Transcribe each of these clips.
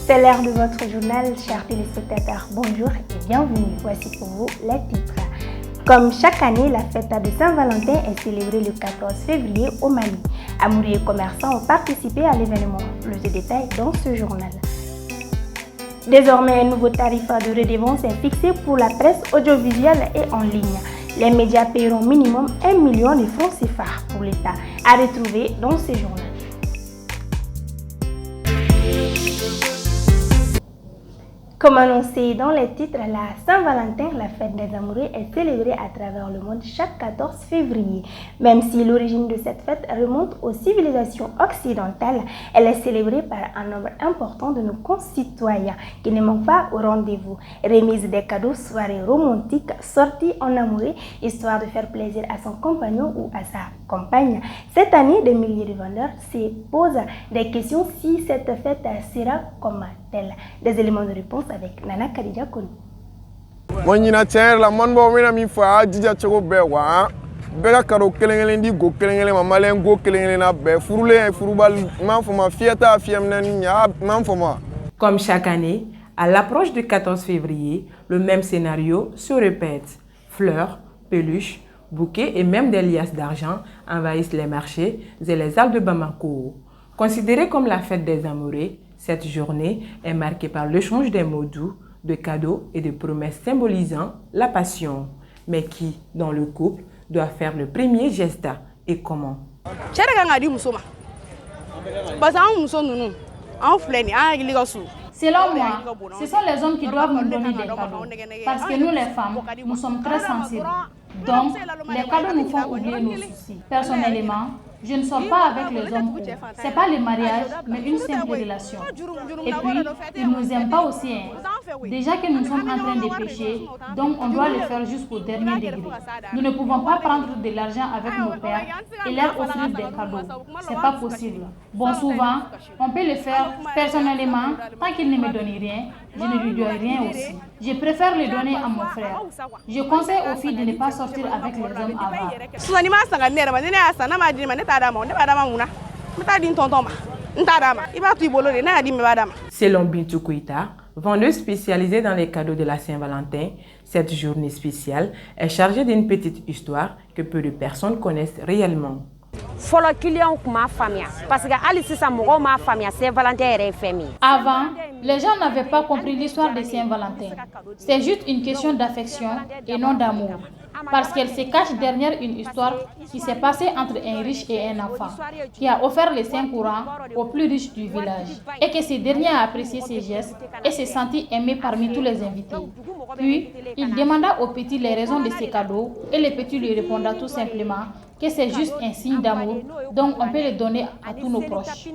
C'est l'heure de votre journal, chers téléspectateurs. Bonjour et bienvenue. Voici pour vous les titres. Comme chaque année, la fête de Saint-Valentin est célébrée le 14 février au Mali. Amoureux et commerçants ont participé à l'événement. Plus de détails dans ce journal. Désormais, un nouveau tarif de redevance est fixé pour la presse audiovisuelle et en ligne. Les médias paieront minimum 1 million de francs CFA pour l'État, à retrouver dans ce journal. Comme annoncé dans les titres, la Saint-Valentin, la fête des amoureux, est célébrée à travers le monde chaque 14 février. Même si l'origine de cette fête remonte aux civilisations occidentales, elle est célébrée par un nombre important de nos concitoyens qui ne manquent pas au rendez-vous. Remise des cadeaux, soirées romantiques, sorties en amoureux, histoire de faire plaisir à son compagnon ou à sa compagne. Cette année, des milliers de vendeurs se posent des questions si cette fête sera comme telle. Des éléments de réponse avec Nana Kadija Koni. Moi, tiens, la man bo mina mi fa dija chogo be wa. Bega karo kelengelen di go kelengelen ma malen go kelengelen na be furule furubal man fo ma fiata fiam na nya man fo ma. Comme chaque année, à l'approche du 14 février, le même scénario se répète. Fleurs, peluches, bouquets et même des liasses d'argent envahissent les marchés et les halles de Bamako. Considérée comme la fête des amoureux, cette journée est marquée par l'échange des mots doux, de cadeaux et de promesses symbolisant la passion. Mais qui, dans le couple, doit faire le premier geste et comment? C'est Selon moi, ce sont les hommes qui doivent nous donner des cadeaux. Parce que nous, les femmes, nous sommes très sensibles. Donc, les cadeaux nous font oublier nos soucis. Personnellement, je ne sors pas avec les hommes. Ce n'est pas le mariage, mais une simple relation. Et puis, ils ne nous aiment pas aussi. Déjà que nous sommes en train de pécher, donc on doit le faire jusqu'au dernier degré. Nous ne pouvons pas prendre de l'argent avec nos pères et leur offrir des cadeaux. Ce n'est pas possible. Bon, souvent, on peut le faire personnellement. Tant qu'il ne me donne rien, je ne lui dois rien aussi. Je préfère le donner à mon frère. Je conseille aux filles de ne pas sortir avec les hommes avares. Selon Bintou Koïta, vendeuse spécialisée dans les cadeaux de la Saint-Valentin, cette journée spéciale est chargée d'une petite histoire que peu de personnes connaissent réellement. Avant, les gens n'avaient pas compris l'histoire de Saint-Valentin. C'est juste une question d'affection et non d'amour. Parce qu'elle se cache derrière une histoire qui s'est passée entre un riche et un enfant, qui a offert les 5 courants aux plus riches du village, et que ce dernier a apprécié ses gestes et s'est senti aimé parmi tous les invités. Puis, il demanda au petit les raisons de ses cadeaux, et le petit lui répondit tout simplement que c'est juste un signe d'amour, donc on peut le donner à tous nos proches.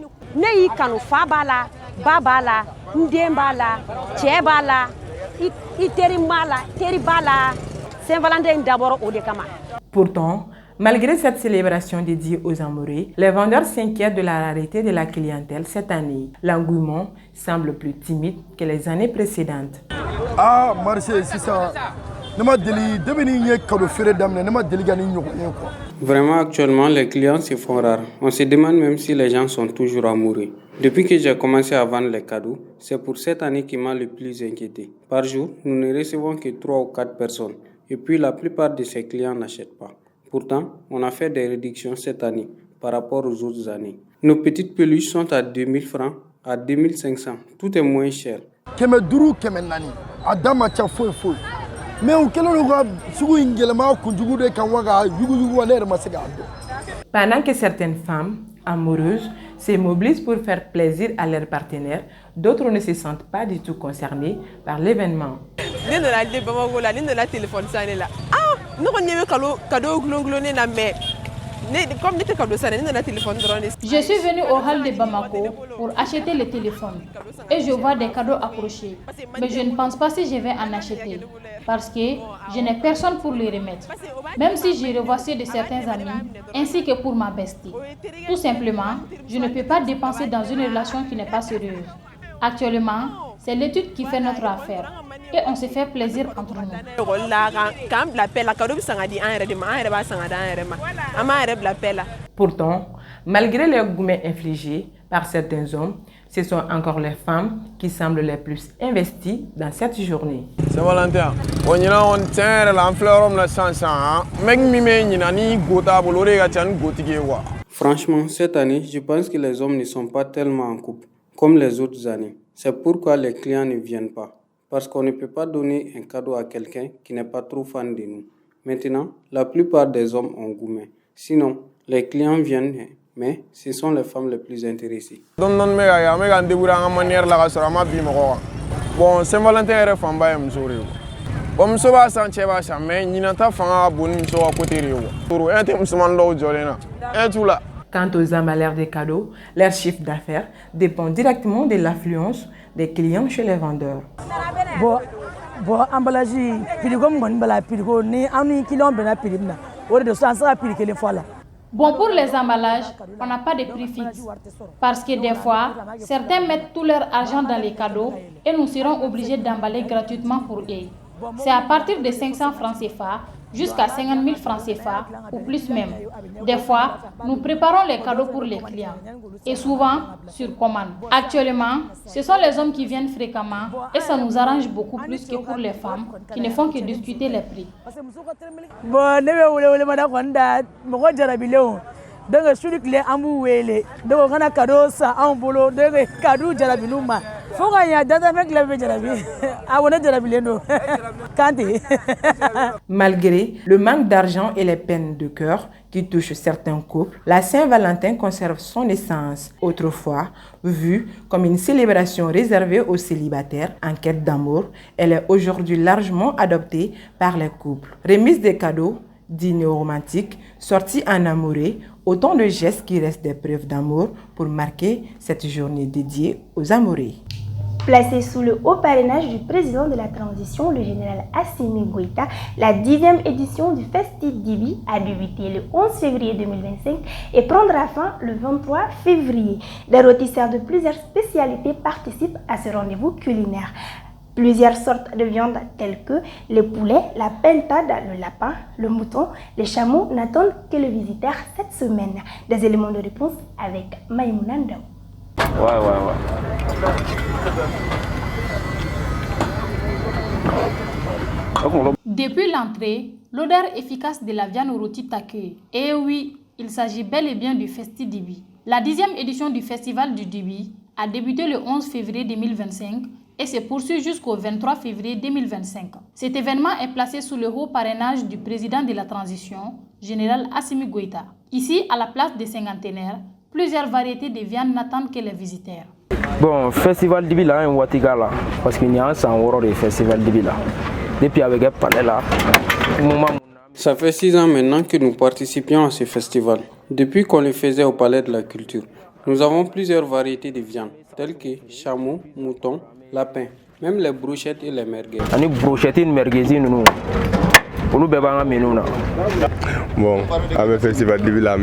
Pourtant, malgré cette célébration dédiée aux amoureux, les vendeurs s'inquiètent de la rareté de la clientèle cette année. L'engouement semble plus timide que les années précédentes. Ah, marché, c'est ça. Vraiment, actuellement, les clients se font rares. On se demande même si les gens sont toujours amoureux. Depuis que j'ai commencé à vendre les cadeaux, c'est pour cette année qui m'a le plus inquiété. Par jour, nous ne recevons que 3 ou 4 personnes. Et puis, la plupart de ces clients n'achètent pas. Pourtant, on a fait des réductions cette année par rapport aux autres années. Nos petites peluches sont à 2000 francs, à 2500. Tout est moins cher. Pendant que certaines femmes amoureuses se mobilisent pour faire plaisir à leurs partenaires, d'autres ne se sentent pas du tout concernés par l'événement. Je suis venue au hall de Bamako pour acheter le téléphone et je vois des cadeaux accrochés. Mais je ne pense pas si je vais en acheter parce que je n'ai personne pour les remettre. Même si je revois ceux de certains amis ainsi que pour ma bestie. Tout simplement, je ne peux pas dépenser dans une relation qui n'est pas sérieuse. Actuellement, c'est l'étude qui fait notre affaire et on se fait plaisir entre nous. Pourtant, malgré les gourmets infligés par certains hommes, ce sont encore les femmes qui semblent les plus investies dans cette journée. Saint-Valentin, on y a on tient la fleur la chanson, mec mimé ni nani gota bolore ga chan gotike wa. Franchement, cette année, je pense que les hommes ne sont pas tellement en couple comme les autres années. C'est pourquoi les clients ne viennent pas. Parce qu'on ne peut pas donner un cadeau à quelqu'un qui n'est pas trop fan de nous. Maintenant, la plupart des hommes ont goûté. Sinon, les clients viennent, mais ce sont les femmes les plus intéressées. Bon, Saint-Valentin est famba ya mzuri. Bon, msoba sancheba mais ninata fanga boni msoba côté rio. Turu ente msman lo jolena. Etula. Quant aux emballeurs de cadeaux, leur chiffre d'affaires dépend directement de l'affluence des clients chez les vendeurs. Bon emballage pirigo ngoni bala pirigo ni anu client bena piribna. Ore de sansa pirike le fois là. Bon, pour les emballages, on n'a pas de prix fixe. Parce que des fois, certains mettent tout leur argent dans les cadeaux et nous serons obligés d'emballer gratuitement pour eux. C'est à partir de 500 francs CFA jusqu'à 50 000 francs CFA ou plus même. Des fois, nous préparons les cadeaux pour les clients et souvent sur commande. Actuellement, ce sont les hommes qui viennent fréquemment et ça nous arrange beaucoup plus que pour les femmes qui ne font que discuter les prix. Bon, donc celui qui est amoué donc on a cadeau ça en bolo donc cadeau jarabiluma faut gagner data avec la jarabi ah on a jarabileno kanté. Malgré le manque d'argent et les peines de cœur qui touchent certains couples, la Saint-Valentin conserve son essence, autrefois vue comme une célébration réservée aux célibataires en quête d'amour. Elle est aujourd'hui largement adoptée par les couples. Remise des cadeaux, dîner romantique, sortie en amoureux, autant de gestes qui restent des preuves d'amour pour marquer cette journée dédiée aux amoureux. Placée sous le haut parrainage du président de la transition, le général Assimi Goïta, la 10e édition du Festi-Dibi a débuté le 11 février 2025 et prendra fin le 23 février. Des rôtisseurs de plusieurs spécialités participent à ce rendez-vous culinaire. Plusieurs sortes de viandes telles que le poulet, la pintade, le lapin, le mouton, les chameaux n'attendent que le visiteur cette semaine. Des éléments de réponse avec Maïmouna Ndao. Depuis l'entrée, l'odeur efficace de la viande rôtie t'accueille. Et oui, il s'agit bel et bien du Festi-Dibi. La 10e édition du Festival du Dibi a débuté le 11 février 2025 et se poursuit jusqu'au 23 février 2025. Cet événement est placé sous le haut parrainage du président de la transition, général Assimi Goïta. Ici, à la place des cinquantenaires, plusieurs variétés de viande n'attendent que les visiteurs. Bon, Festival Dibi là, un Watiga là, parce qu'il y a un sang de Festival Dibi là. Depuis avec un palais là, ça fait 6 ans maintenant que nous participions à ce festival. Depuis qu'on le faisait au Palais de la Culture, nous avons plusieurs variétés de viande, telles que chameau, mouton, lapin, même les brochettes et les merguez. Les brochettes et les merguez, nous. Bon, avec le festival Dibi là,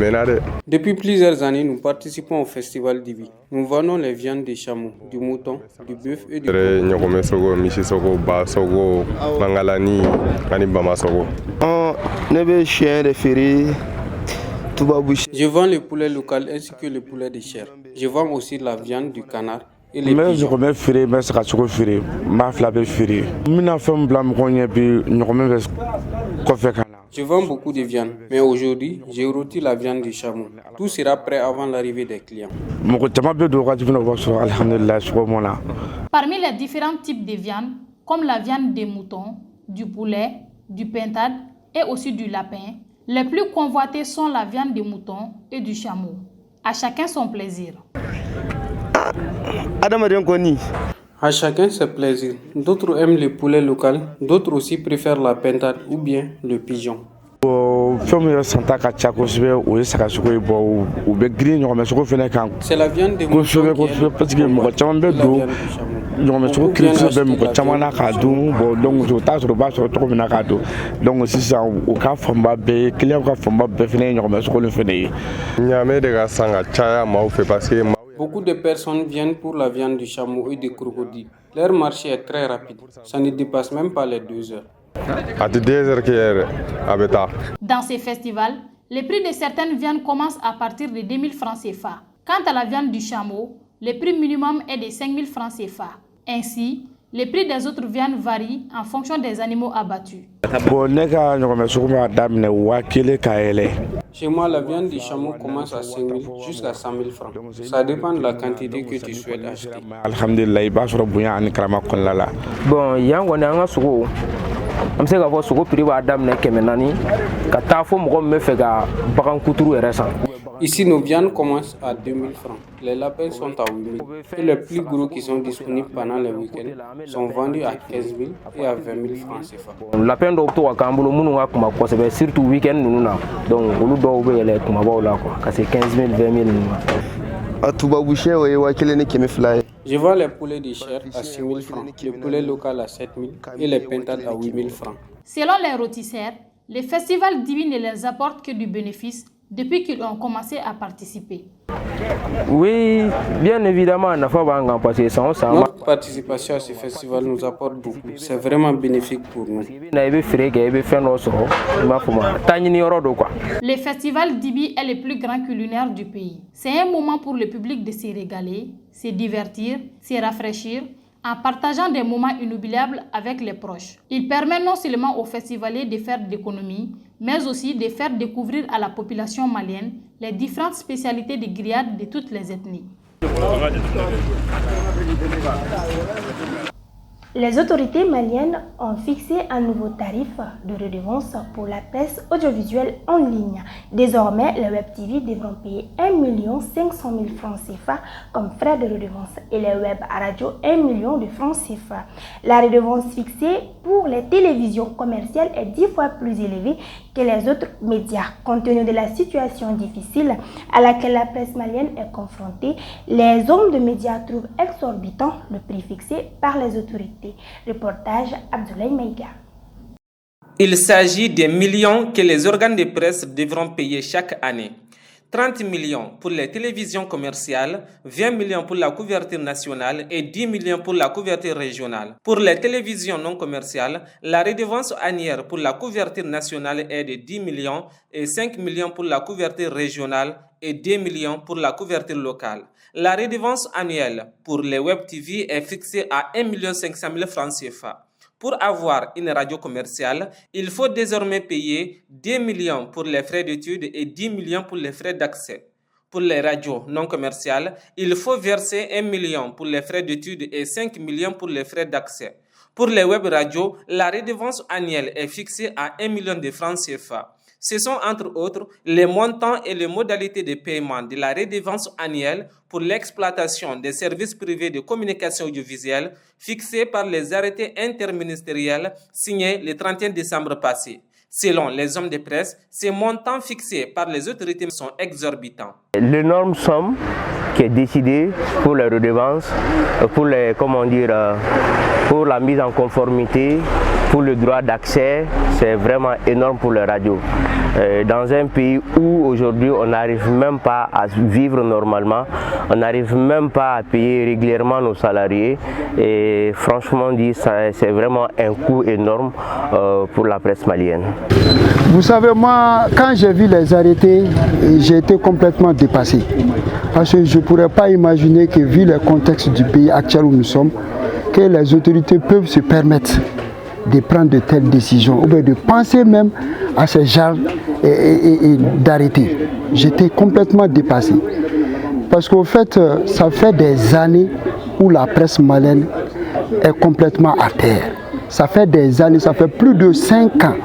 depuis plusieurs années, nous participons au festival Dibi. Nous vendons les viandes des chameaux, du mouton, du bœuf et du Je vends le poulet local ainsi que le poulet de chair. Je vends aussi la viande du canard et les pigeons. Je vends beaucoup de viande, mais aujourd'hui, j'ai rôti la viande du chameau. Tout sera prêt avant l'arrivée des clients. Parmi les différents types de viande, comme la viande des moutons, du poulet, du pintade et aussi du lapin, les plus convoités sont la viande des moutons et du chameau. À chacun son plaisir. À chacun ses plaisirs. D'autres aiment le poulet local, d'autres aussi préfèrent la pintade ou bien le pigeon. C'est la viande des moutons Beaucoup de personnes viennent pour la viande du chameau et du crocodile. Leur marché est très rapide. Ça ne dépasse même pas les 2 heures. Dans ces festivals, les prix de certaines viandes commencent à partir de 2000 francs CFA. Quant à la viande du chameau, le prix minimum est de 5 000 francs CFA. Ainsi, les prix des autres viandes varient en fonction des animaux abattus. Chez moi, la viande du chameau commence à 5 000 jusqu'à 100 000 francs. Ça dépend de la quantité que tu souhaites acheter. Bon, il y a un sogo. Je sais que sogo prix va d'amener Kemenani. Katafo me fait baran kuturu et récent. Ici, nos viandes commencent à 2 000 francs. Les lapins sont à 8 000. Et les plus gros qui sont disponibles pendant les week-ends sont vendus à 15 000 et à 20 000 francs CFA. Les lapins doivent être surtout week-end. Donc, on doit aller c'est 15 000, 20 000. Je vends les poulets de chair à 6 000 francs, le poulet local à 7 000 et les pintades à 8 000 francs. Selon les rôtisseurs, les festivals d'Ibi ne les apportent que du bénéfice depuis qu'ils ont commencé à participer. Oui, bien évidemment, notre participation à ce festival nous apporte beaucoup. C'est vraiment bénéfique pour nous. Le festival d'Ibi est le plus grand culinaire du pays. C'est un moment pour le public de se régaler, se divertir, se rafraîchir, en partageant des moments inoubliables avec les proches. Il permet non seulement aux festivaliers de faire de l'économie, mais aussi de faire découvrir à la population malienne les différentes spécialités de grillades de toutes les ethnies. Les autorités maliennes ont fixé un nouveau tarif de redevance pour la presse audiovisuelle en ligne. Désormais, les Web TV devront payer 1 500 000 francs CFA comme frais de redevance et les Web Radio 1 million de francs CFA. La redevance fixée pour les télévisions commerciales est 10 fois plus élevée que les autres médias. Compte tenu de la situation difficile à laquelle la presse malienne est confrontée, les hommes de médias trouvent exorbitant le prix fixé par les autorités. Reportage Abdoulaye Maïga. Il s'agit des millions que les organes de presse devront payer chaque année. 30 millions pour les télévisions commerciales, 20 millions pour la couverture nationale et 10 millions pour la couverture régionale. Pour les télévisions non commerciales, la redevance annuelle pour la couverture nationale est de 10 millions et 5 millions pour la couverture régionale et 2 millions pour la couverture locale. La redevance annuelle pour les Web TV est fixée à 1 500 000 francs CFA. Pour avoir une radio commerciale, il faut désormais payer 2 millions pour les frais d'études et 10 millions pour les frais d'accès. Pour les radios non commerciales, il faut verser 1 million pour les frais d'études et 5 millions pour les frais d'accès. Pour les web radios, la redevance annuelle est fixée à 1 million de francs CFA. Ce sont entre autres les montants et les modalités de paiement de la redevance annuelle pour l'exploitation des services privés de communication audiovisuelle fixés par les arrêtés interministériels signés le 31 décembre passé. Selon les hommes de presse, ces montants fixés par les autorités sont exorbitants. L'énorme somme qui est décidée pour les redevances, pour la mise en conformité, pour le droit d'accès, c'est vraiment énorme pour les radios. Dans un pays où aujourd'hui on n'arrive même pas à vivre normalement, on n'arrive même pas à payer régulièrement nos salariés, et franchement dit, c'est vraiment un coût énorme pour la presse malienne. Vous savez, moi, quand j'ai vu les arrêtés, j'ai été complètement dépassé. Parce que je ne pourrais pas imaginer que, vu le contexte du pays actuel où nous sommes, que les autorités peuvent se permettre de prendre de telles décisions, ou bien de penser même à ce genre d'arrêter. J'étais complètement dépassé. Parce qu'au fait, ça fait des années où la presse malienne est complètement à terre. Ça fait des années, ça fait plus de 5 ans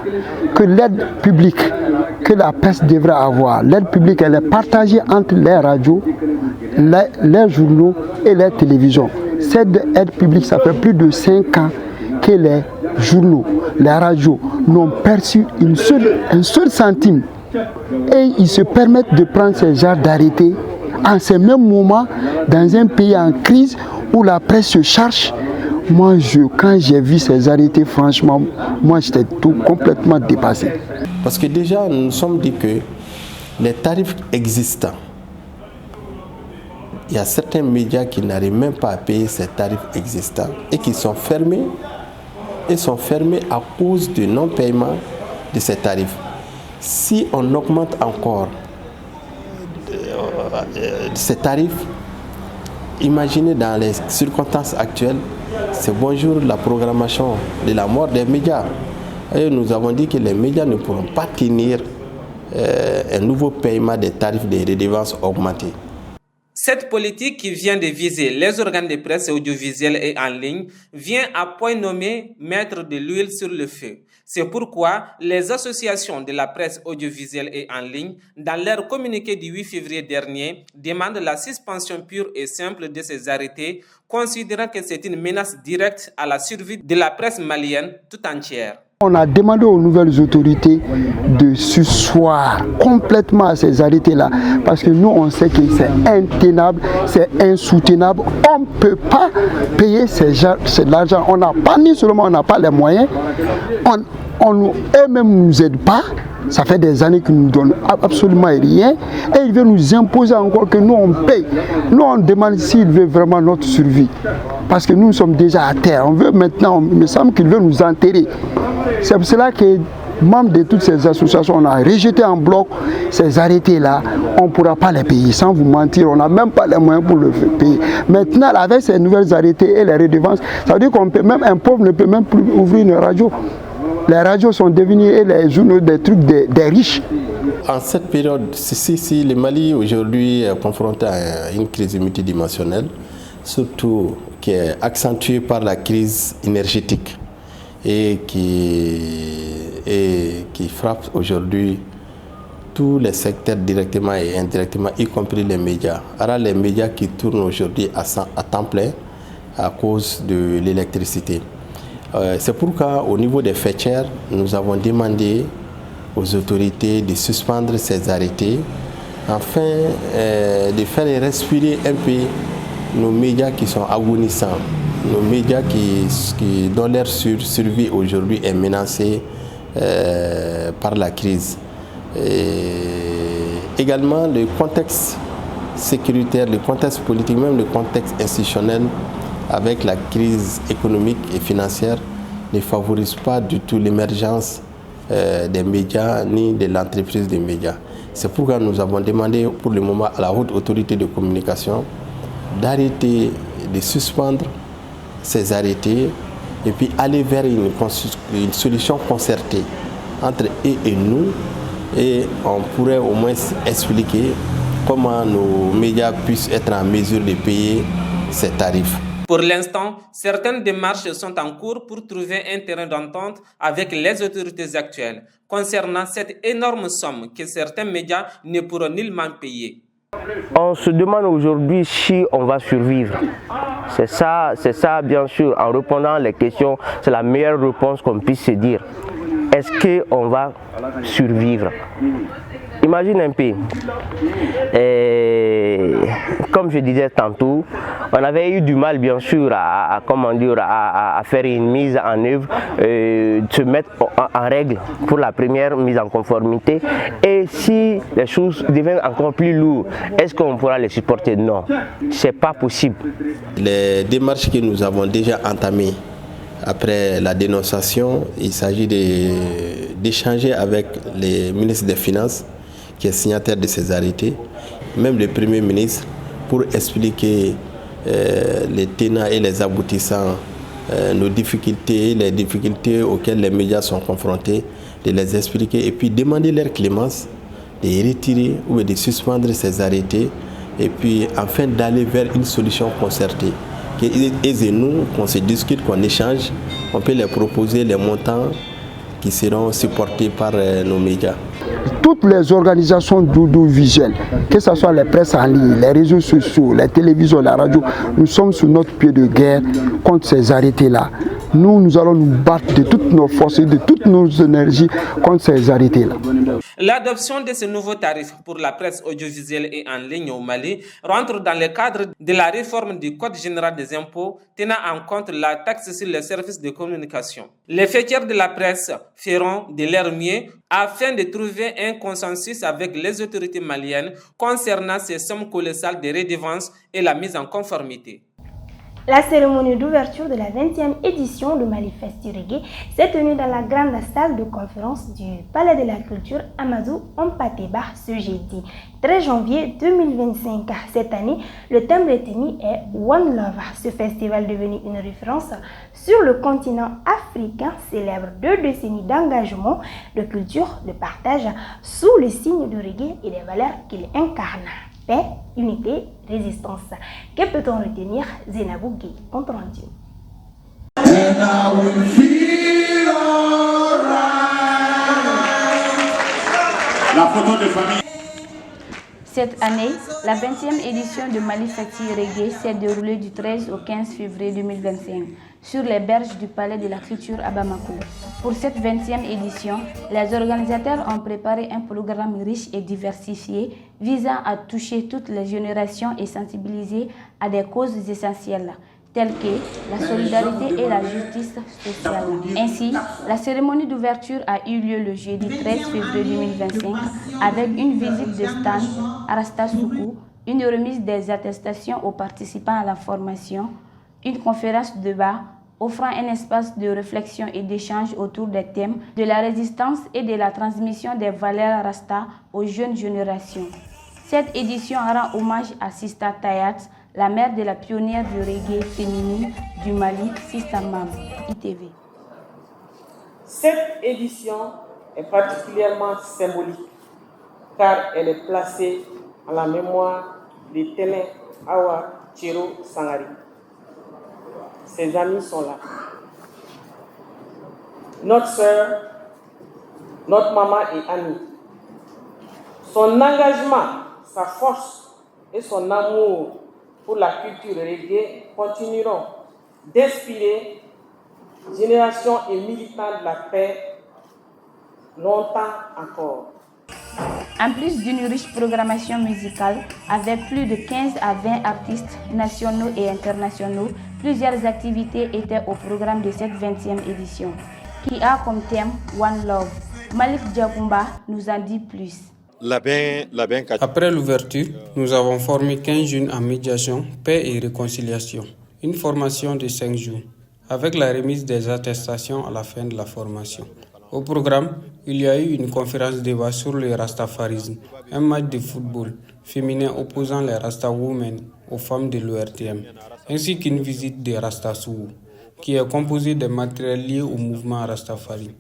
que l'aide publique que la presse devrait avoir, l'aide publique, elle est partagée entre les radios, les journaux et les télévisions. Cette aide publique, ça fait plus de 5 ans que les journaux, les radios n'ont perçu un seul centime. Et ils se permettent de prendre ce genre d'arrêté en ce même moment dans un pays en crise où la presse se cherche. Moi, quand j'ai vu ces arrêtés, franchement, moi j'étais complètement dépassé. Parce que déjà, nous nous sommes dit que les tarifs existants, il y a certains médias qui n'arrivent même pas à payer ces tarifs existants et qui sont fermés. Et sont fermés à cause du non-paiement de ces tarifs. Si on augmente encore ces tarifs, imaginez dans les circonstances actuelles, c'est bonjour la programmation de la mort des médias. Et nous avons dit que les médias ne pourront pas tenir un nouveau paiement des tarifs des redevances augmentés. Cette politique qui vient de viser les organes de presse audiovisuels et en ligne vient à point nommé mettre de l'huile sur le feu. C'est pourquoi les associations de la presse audiovisuelle et en ligne, dans leur communiqué du 8 février dernier, demandent la suspension pure et simple de ces arrêtés, considérant que c'est une menace directe à la survie de la presse malienne tout entière. On a demandé aux nouvelles autorités de surseoir complètement à ces arrêtés-là, parce que nous, on sait que c'est intenable, c'est insoutenable. On ne peut pas payer l'argent. On n'a pas, ni seulement on n'a pas les moyens, eux-mêmes ne nous aident pas. Ça fait des années qu'ils ne nous donnent absolument rien et ils veulent nous imposer encore que nous on paye. Nous on demande s'ils veulent vraiment notre survie. Parce que nous sommes déjà à terre. On veut maintenant, il me semble qu'ils veulent nous enterrer. C'est pour cela que, membres de toutes ces associations, on a rejeté en bloc ces arrêtés-là. On ne pourra pas les payer, sans vous mentir. On n'a même pas les moyens pour le payer. Maintenant, avec ces nouvelles arrêtés et les redevances, ça veut dire qu'on peut même, un pauvre ne peut même plus ouvrir une radio. Les radios sont devenues et les journaux des trucs des riches. En cette période, si le Mali aujourd'hui est confronté à une crise multidimensionnelle, surtout qui est accentuée par la crise énergétique et qui frappe aujourd'hui tous les secteurs directement et indirectement, y compris les médias. Alors les médias qui tournent aujourd'hui à temps plein à cause de l'électricité. C'est pourquoi au niveau des faîtières, nous avons demandé aux autorités de suspendre ces arrêtés afin de faire respirer un peu nos médias qui sont agonissants, nos médias dont leur survie aujourd'hui est menacée par la crise. Et également le contexte sécuritaire, le contexte politique, même le contexte institutionnel avec la crise économique et financière ne favorise pas du tout l'émergence des médias ni de l'entreprise des médias. C'est pourquoi nous avons demandé pour le moment à la haute autorité de communication d'arrêter, de suspendre ces arrêtés et puis aller vers une solution concertée entre eux et nous, et on pourrait au moins expliquer comment nos médias puissent être en mesure de payer ces tarifs. Pour l'instant, certaines démarches sont en cours pour trouver un terrain d'entente avec les autorités actuelles concernant cette énorme somme que certains médias ne pourront nullement payer. On se demande aujourd'hui si on va survivre. C'est ça bien sûr, en répondant les questions, c'est la meilleure réponse qu'on puisse se dire. Est-ce qu'on va survivre? Imagine un peu, comme je disais tantôt, on avait eu du mal bien sûr à faire une mise en œuvre, se mettre en règle pour la première mise en conformité. Et si les choses deviennent encore plus lourdes, est-ce qu'on pourra les supporter? Non, c'est pas possible. Les démarches que nous avons déjà entamées après la dénonciation, il s'agit d'échanger avec les ministres des Finances, qui est signataire de ces arrêtés, même le Premier ministre, pour expliquer les tenants et les aboutissants, nos difficultés, les difficultés auxquelles les médias sont confrontés, de les expliquer et puis demander leur clémence, de retirer ou de suspendre ces arrêtés et puis enfin d'aller vers une solution concertée. Et nous, qu'on se discute, qu'on échange, on peut leur proposer les montants qui seront supportés par nos médias. Toutes les organisations d'audiovisuel, que ce soit les presses en ligne, les réseaux sociaux, les télévisions, la radio, nous sommes sur notre pied de guerre contre ces arrêtés-là. Nous allons nous battre de toutes nos forces et de toutes nos énergies contre ces arrêtés-là. L'adoption de ce nouveau tarif pour la presse audiovisuelle et en ligne au Mali rentre dans le cadre de la réforme du Code général des impôts tenant en compte la taxe sur les services de communication. Les faîtières de la presse feront de leur mieux afin de trouver un consensus avec les autorités maliennes concernant ces sommes colossales de redevances et la mise en conformité. La cérémonie d'ouverture de la 20e édition de Malifesti Reggae s'est tenue dans la grande salle de conférence du Palais de la Culture Amadou Hampâté Bâ ce jeudi 13 janvier 2025. Cette année, le thème retenu est One Love. Ce festival devenu une référence sur le continent africain célèbre 2 décennies d'engagement, de culture, de partage sous le signe du reggae et des valeurs qu'il incarne. Paix, unité, résistance. Que peut-on retenir? Zainabou Gueye, compte rendu. La photo de famille. Cette année, la 20e édition de Malifesti Reggae s'est déroulée du 13 au 15 février 2025 sur les berges du Palais de la Culture à Bamako. Pour cette 20e édition, les organisateurs ont préparé un programme riche et diversifié visant à toucher toutes les générations et sensibiliser à des causes essentielles telles que la solidarité et la justice sociale. Ainsi, la cérémonie d'ouverture a eu lieu le jeudi 13 février 2025 avec une visite de stand à Rasta Soukou, une remise des attestations aux participants à la formation, une conférence de débat offrant un espace de réflexion et d'échange autour des thèmes de la résistance et de la transmission des valeurs Rasta aux jeunes générations. Cette édition rend hommage à Sista Tayat, la mère de la pionnière du reggae féminine du Mali, Sista Mam, ITV. Cette édition est particulièrement symbolique car elle est placée en la mémoire de Tene Awa Chiro Sangari. Ses amis sont là. Notre sœur, notre maman et amie. Son engagement, sa force et son amour pour la culture reggae continueront d'inspirer générations et militants de la paix longtemps encore. En plus d'une riche programmation musicale, avec plus de 15 à 20 artistes nationaux et internationaux, plusieurs activités étaient au programme de cette 20e édition, qui a comme thème One Love. Malik Diakoumba nous en dit plus. Après l'ouverture, nous avons formé 15 jeunes en médiation, paix et réconciliation. Une formation de 5 jours, avec la remise des attestations à la fin de la formation. Au programme, il y a eu une conférence débat sur le rastafarisme, un match de football féminin opposant les Rasta Women aux femmes de l'ORTM, ainsi qu'une visite de Rastasou, qui est composée des matériels liés au mouvement Rastafari.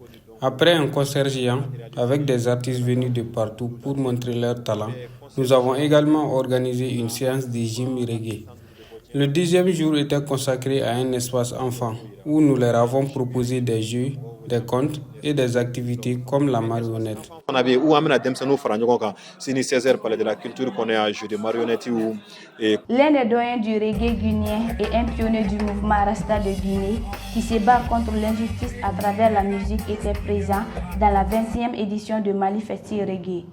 Après un concert géant avec des artistes venus de partout pour montrer leur talent, nous avons également organisé une séance de gym reggae. Le deuxième jour était consacré à un espace enfant où nous leur avons proposé des jeux, des contes et des activités comme la marionnette. L'un des doyens du reggae guinéen et un pionnier du mouvement Rasta de Guinée qui se bat contre l'injustice à travers la musique était présent dans la 20e édition de Malifesti Reggae.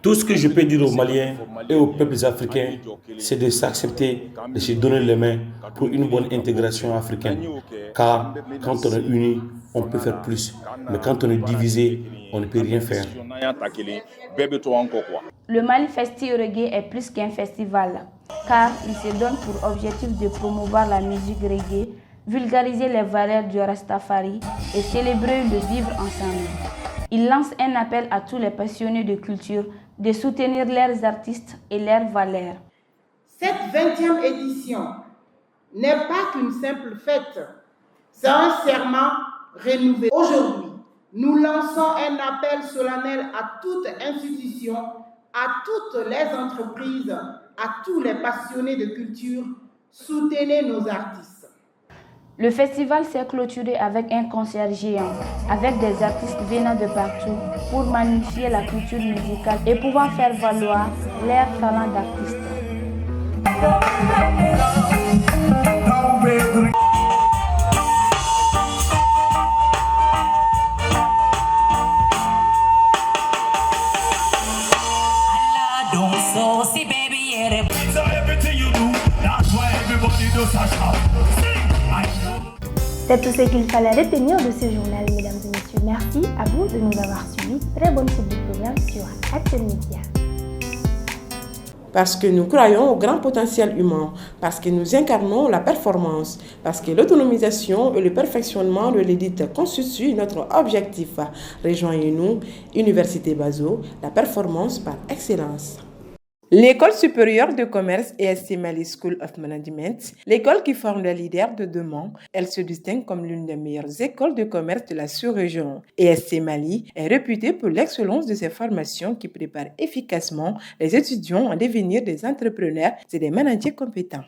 Tout ce que je peux dire aux Maliens et aux peuples africains, c'est de s'accepter, de se donner les mains pour une bonne intégration africaine. Car quand on est unis, on peut faire plus. Mais quand on est divisé, on ne peut rien faire. Le Malifesti Reggae est plus qu'un festival, car il se donne pour objectif de promouvoir la musique reggae, vulgariser les valeurs du Rastafari et célébrer le vivre ensemble. Il lance un appel à tous les passionnés de culture de soutenir leurs artistes et leurs valeurs. Cette 20e édition n'est pas qu'une simple fête, c'est un serment renouvelé. Aujourd'hui, nous lançons un appel solennel à toute institution, à toutes les entreprises, à tous les passionnés de culture, soutenez nos artistes. Le festival s'est clôturé avec un concert géant, avec des artistes venant de partout pour magnifier la culture musicale et pouvoir faire valoir leur talent d'artiste. C'est tout ce qu'il fallait retenir de ce journal, mesdames et messieurs. Merci à vous de nous avoir suivis. Très bonne suite du programme sur Actuel Média. Parce que nous croyons au grand potentiel humain, parce que nous incarnons la performance, parce que l'autonomisation et le perfectionnement de l'élite constituent notre objectif. Rejoignez-nous, Université Bazo, la performance par excellence. L'École supérieure de commerce ESC Mali School of Management, l'école qui forme les leaders de demain, elle se distingue comme l'une des meilleures écoles de commerce de la sous-région. ESC Mali est réputée pour l'excellence de ses formations qui préparent efficacement les étudiants à devenir des entrepreneurs et des managers compétents.